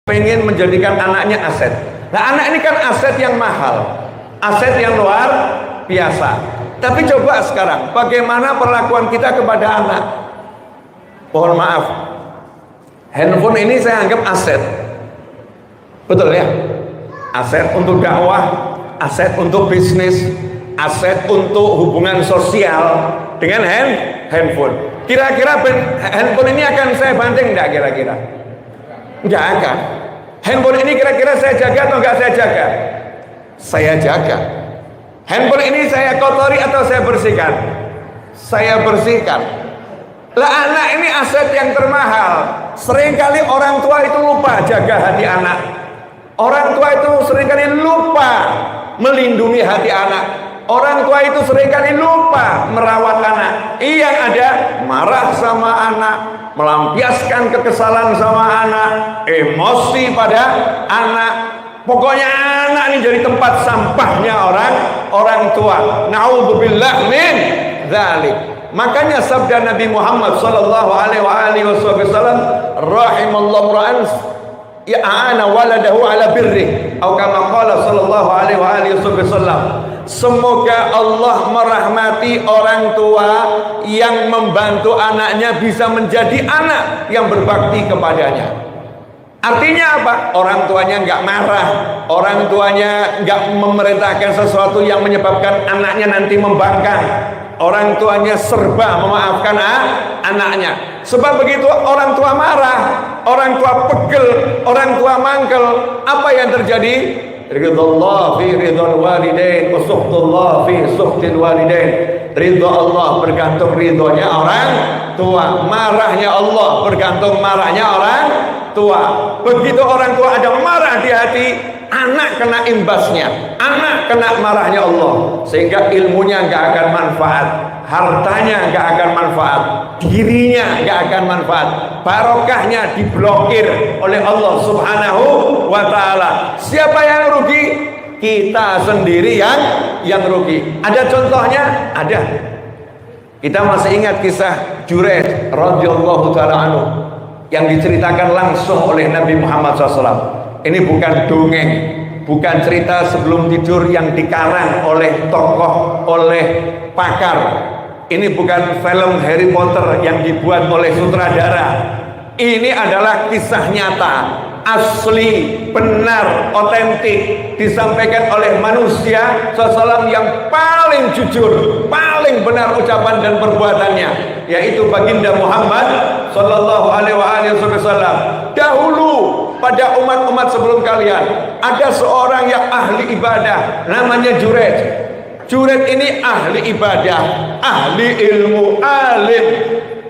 pengen menjadikan anaknya aset. Nah, anak ini kan aset yang mahal, aset yang luar biasa. Tapi coba sekarang, bagaimana perlakuan kita kepada anak? Mohon maaf, handphone ini saya anggap aset. Betul ya? Aset untuk dakwah, aset untuk bisnis, aset untuk hubungan sosial dengan handphone. Kira-kira handphone ini akan saya banting enggak kira-kira? Jaga. Handphone ini kira-kira saya jaga atau enggak saya jaga? Saya jaga. Handphone ini saya kotori atau saya bersihkan? Saya bersihkan. Lah, anak ini aset yang termahal. Seringkali orang tua itu lupa jaga hati anak. Orang tua itu seringkali lupa melindungi hati anak. Orang tua itu seringkali lupa merawat anak. Yang ada marah sama anak, melampiaskan kekesalan sama anak, emosi pada anak. Pokoknya anak ini jadi tempat sampahnya orang tua. Na'udzubillah min dzalik. Makanya sabda Nabi Muhammad sallallahu alaihi wasallam, rahimallahu ra'an ya'ana waladahu ala birri, atau kama qala sallallahu alaihi wasallam. Semoga Allah merahmati orang tua yang membantu anaknya bisa menjadi anak yang berbakti kepadanya. Artinya apa? Orang tuanya nggak marah, orang tuanya nggak memerintahkan sesuatu yang menyebabkan anaknya nanti membangkang. Orang tuanya serba memaafkan anaknya. Sebab begitu orang tua marah, orang tua pegel, orang tua mangkel, apa yang terjadi? Ridallah fi ridhal walidain wa suhtullah fi suhtil walidain. Ridha Allah bergantung ridhonya orang tua, marahnya Allah bergantung marahnya orang tua. Begitu orang tua ada marah di hati, anak kena imbasnya, anak kena marahnya Allah, sehingga ilmunya nggak akan manfaat, hartanya nggak akan manfaat, dirinya nggak akan manfaat, barokahnya diblokir oleh Allah Subhanahu wa Ta'ala. Siapa yang rugi? Kita sendiri yang rugi. Ada contohnya? Ada. Kita masih ingat kisah Juraij radhiyallahu ta'ala anhu yang diceritakan langsung oleh Nabi Muhammad SAW. Ini bukan dongeng, bukan cerita sebelum tidur yang dikarang oleh tokoh, oleh pakar. Ini bukan film Harry Potter yang dibuat oleh sutradara. Ini adalah kisah nyata, asli, benar, otentik, disampaikan oleh manusia SAW yang paling jujur, paling benar ucapan dan perbuatannya, yaitu baginda Muhammad sallallahu alaihi wasallam. Dahulu pada umat-umat sebelum kalian ada seorang yang ahli ibadah, namanya Juraij. Juraij ini ahli ibadah, ahli ilmu, alim.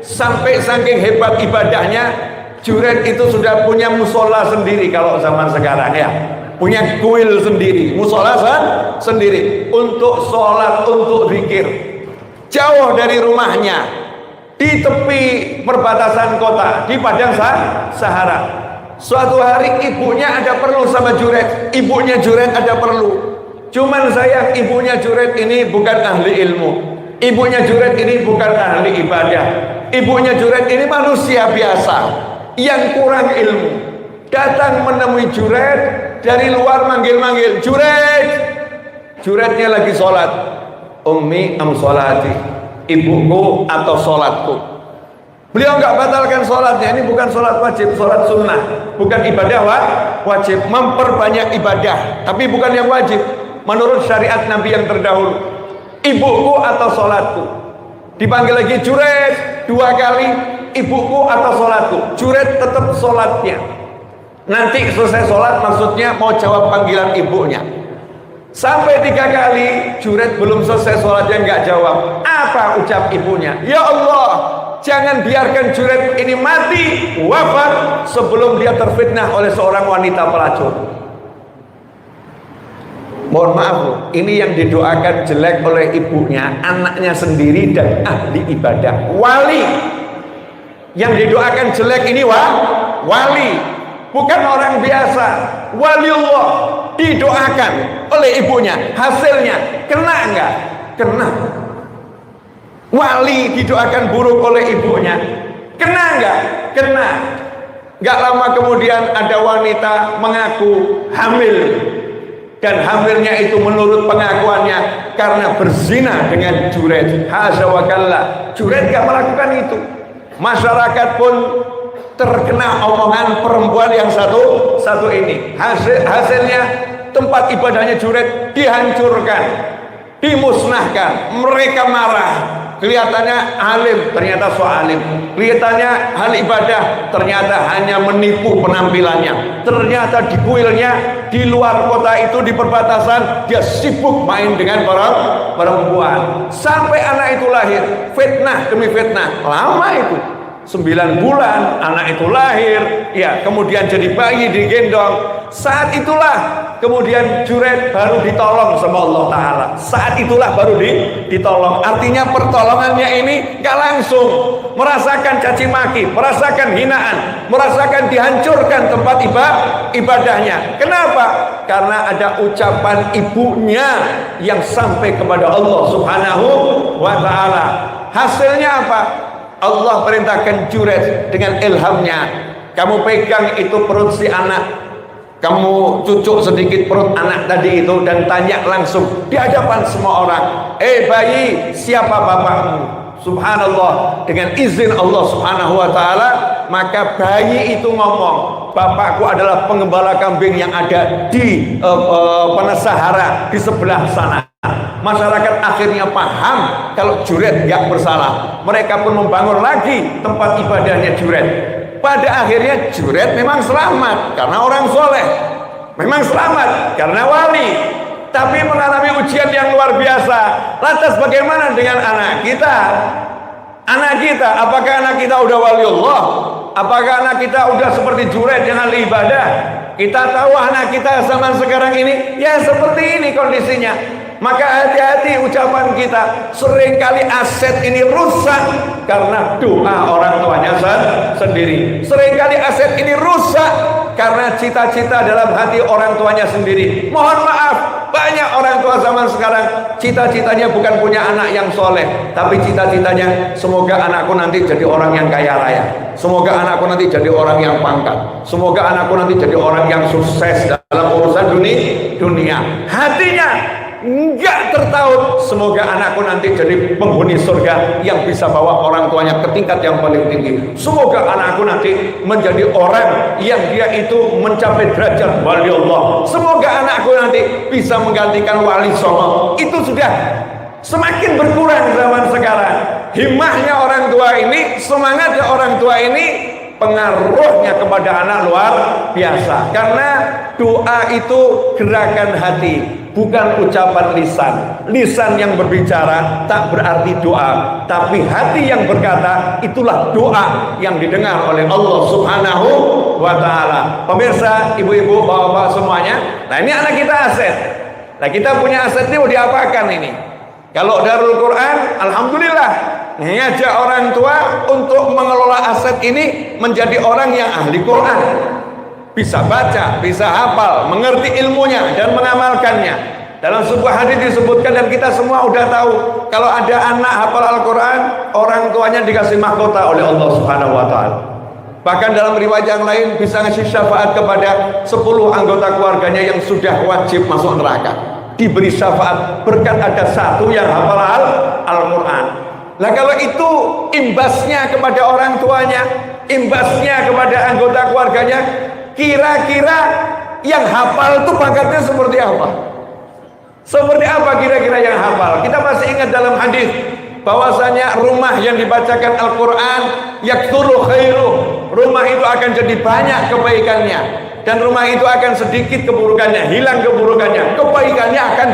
Sampai saking hebat ibadahnya, Juraij itu sudah punya musola sendiri kalau zaman sekarang ya. Punya kuil sendiri, musola sendiri untuk sholat, untuk zikir. Jauh dari rumahnya, di tepi perbatasan kota, di padang Sahara. Suatu hari ibunya ada perlu sama Juraij. Ibunya Juraij ada perlu. Cuman sayang, ibunya Juraij ini bukan ahli ilmu. Ibunya Juraij ini bukan ahli ibadah. Ibunya Juraij ini manusia biasa yang kurang ilmu. Datang menemui Juraij dari luar, manggil-manggil, Juraij. Juraijnya lagi sholat. Ummi am sholati, ibuku atau sholatku. Beliau nggak batalkan sholatnya. Ini bukan sholat wajib, sholat sunnah, bukan ibadah wajib. Memperbanyak ibadah, tapi bukan yang wajib menurut syariat Nabi yang terdahulu. Ibuku atau sholatku. Dipanggil lagi Juraij 2 kali, ibuku atau sholatku. Juraij tetap sholatnya. Nanti selesai sholat, maksudnya mau jawab panggilan ibunya. Sampai 3 kali Juraij belum selesai sholatnya, nggak jawab. Apa ucap ibunya? Ya Allah, jangan biarkan Juraij ini mati, wafat sebelum dia terfitnah oleh seorang wanita pelacur. Mohon maaf, ini yang didoakan jelek oleh ibunya, anaknya sendiri dan ahli ibadah, wali. Yang didoakan jelek ini wali, bukan orang biasa, waliullah. Didoakan oleh ibunya, hasilnya kena enggak? Kena. Wali didoakan buruk oleh ibunya, kena enggak? Kena. Gak lama kemudian ada wanita mengaku hamil, dan hamilnya itu menurut pengakuannya karena berzina dengan Juret. Hasya wa kalla, Juret gak melakukan itu. Masyarakat pun terkena omongan perempuan yang satu ini. Hasilnya tempat ibadahnya Juret dihancurkan, dimusnahkan. Mereka marah. Kelihatannya alim, ternyata so alim. Kelihatannya hal ibadah, ternyata hanya menipu penampilannya. Ternyata di kuilnya, di luar kota itu, di perbatasan, dia sibuk main dengan perempuan. Sampai anak itu lahir, fitnah demi fitnah. Lama itu, 9 bulan anak itu lahir, ya, kemudian jadi bayi digendong. Saat itulah kemudian Juret baru ditolong sama Allah Ta'ala. Saat itulah baru ditolong. Artinya pertolongannya ini gak langsung. Merasakan caci maki, merasakan hinaan, merasakan dihancurkan tempat ibadahnya. Kenapa? Karena ada ucapan ibunya yang sampai kepada Allah Subhanahu wa Ta'ala. Hasilnya apa? Allah perintahkan Juret dengan ilhamnya, kamu pegang itu perut si anak, kamu cucuk sedikit perut anak tadi itu, dan tanya langsung di hadapan semua orang, bayi, siapa bapakmu? Subhanallah, dengan izin Allah Subhanahu wa Ta'ala, maka bayi itu ngomong, bapakku adalah pengembala kambing yang ada di Sahara di sebelah sana. Masyarakat akhirnya paham kalau Juret gak bersalah. Mereka pun membangun lagi tempat ibadahnya Juret. Pada akhirnya Juret memang selamat karena orang soleh, memang selamat karena wali, tapi mengalami ujian yang luar biasa. Lantas bagaimana dengan anak kita? Anak kita, apakah anak kita udah wali Allah? Apakah anak kita udah seperti Juret yang ahli ibadah? Kita tahu anak kita zaman sekarang ini ya seperti ini kondisinya. Maka hati-hati ucapan kita. Seringkali aset ini rusak karena doa orang tuanya sendiri. Seringkali aset ini rusak karena cita-cita dalam hati orang tuanya sendiri. Mohon maaf, banyak orang tua zaman sekarang cita-citanya bukan punya anak yang soleh, tapi cita-citanya semoga anakku nanti jadi orang yang kaya raya, semoga anakku nanti jadi orang yang pangkat, semoga anakku nanti jadi orang yang sukses dalam urusan dunia. Hatinya enggak tertaut, semoga anakku nanti jadi penghuni surga yang bisa bawa orang tuanya ke tingkat yang paling tinggi. Semoga anakku nanti menjadi orang yang dia itu mencapai derajat wali Allah. Semoga anakku nanti bisa menggantikan wali songo. Itu sudah semakin berkurang zaman sekarang. Himmahnya orang tua ini, semangatnya orang tua ini, pengaruhnya kepada anak luar biasa. Karena doa itu gerakan hati, bukan ucapan lisan. Lisan yang berbicara tak berarti doa, tapi hati yang berkata itulah doa yang didengar oleh Allah Subhanahu wa Ta'ala. Pemirsa, ibu-ibu, bapak-bapak semuanya, nah ini anak kita aset. Nah kita punya aset ini mau diapakan ini? Kalau Darul Quran, alhamdulillah, ngajak orang tua untuk mengelola aset ini menjadi orang yang ahli Quran, bisa baca, bisa hafal, mengerti ilmunya dan mengamalkannya. Dalam sebuah hadis disebutkan, dan kita semua udah tahu, kalau ada anak hafal Al-Quran, orang tuanya dikasih mahkota oleh Allah Subhanahu wa Ta'ala. Bahkan dalam riwayat yang lain bisa ngasih syafaat kepada 10 anggota keluarganya yang sudah wajib masuk neraka, diberi syafaat berkat ada satu yang hafal Al-Quran. Nah kalau itu imbasnya kepada orang tuanya, imbasnya kepada anggota keluarganya, kira-kira yang hafal itu pangkatnya seperti apa? Seperti apa kira-kira yang hafal? Kita masih ingat dalam hadis bahwasanya rumah yang dibacakan Al-Quran yakturu khairuh, rumah itu akan jadi banyak kebaikannya, dan rumah itu akan sedikit keburukannya, hilang keburukannya, kebaikannya akan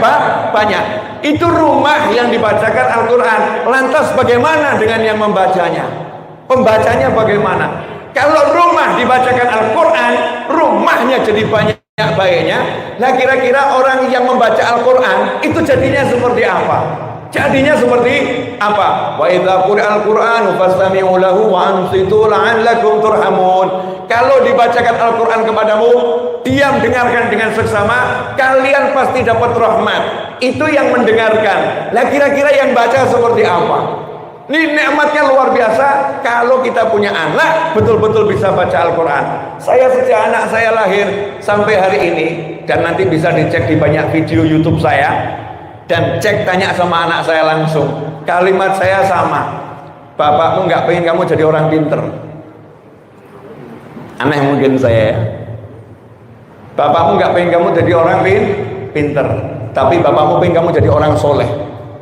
banyak. Itu rumah yang dibacakan Al-Quran. Lantas bagaimana dengan yang membacanya? Pembacanya bagaimana? Kalau rumah dibacakan Al-Quran, rumahnya jadi banyak baiknya. Nah kira-kira orang yang membaca Al-Quran itu jadinya seperti apa? Jadinya seperti apa? Wa idza quri'al Qur'anu fastami'u lahu wa ansitu la'allakum turhamun. Kalau dibacakan Al-Quran kepadamu, diam, dengarkan dengan seksama, kalian pasti dapat rahmat. Itu yang mendengarkan. Lah kira-kira yang baca seperti apa? Ini nikmatnya luar biasa kalau kita punya anak betul-betul bisa baca Al-Quran. Saya sejak anak saya lahir sampai hari ini, dan nanti bisa dicek di banyak video YouTube saya, dan cek tanya sama anak saya langsung, kalimat saya sama, bapakmu nggak pengen kamu jadi orang pinter. Aneh mungkin saya ya. Bapakmu nggak pengen kamu jadi orang pinter, tapi bapakmu pengen kamu jadi orang soleh.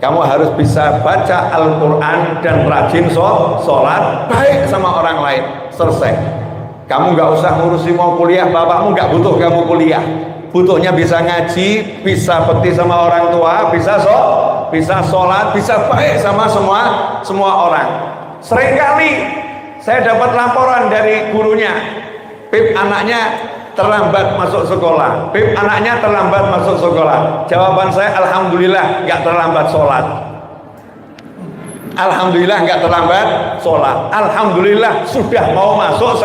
Kamu harus bisa baca Al-Quran dan rajin sholat, baik sama orang lain. Selesai. Kamu nggak usah ngurusi mau kuliah, bapakmu nggak butuh kamu kuliah. Butuhnya bisa ngaji, bisa bekti sama orang tua, bisa sholat, bisa baik sama semua orang. Seringkali saya dapat laporan dari gurunya, Pip anaknya terlambat masuk sekolah, Pip anaknya terlambat masuk sekolah. Jawaban saya, alhamdulillah nggak terlambat sholat. Alhamdulillah nggak terlambat sholat. Alhamdulillah sudah mau masuk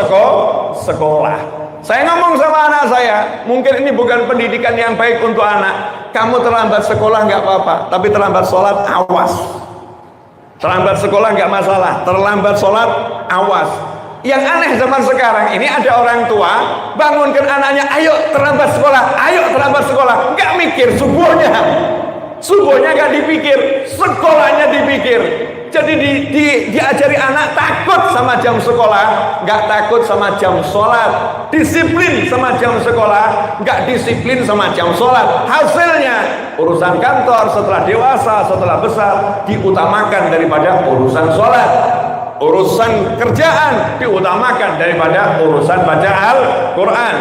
sekolah. Saya ngomong sama anak saya, mungkin ini bukan pendidikan yang baik untuk anak. Kamu terlambat sekolah nggak apa-apa, tapi terlambat sholat awas. Terlambat sekolah nggak masalah, terlambat sholat awas. Yang aneh zaman sekarang ini ada orang tua bangunkan anaknya, ayo terlambat sekolah, nggak mikir subuhnya nggak dipikir, sekolahnya dipikir. Jadi diajari anak takut sama jam sekolah, nggak takut sama jam sholat, disiplin sama jam sekolah, nggak disiplin sama jam sholat. Hasilnya urusan kantor setelah dewasa, setelah besar diutamakan daripada urusan sholat. Urusan kerjaan diutamakan daripada urusan baca Al-Quran.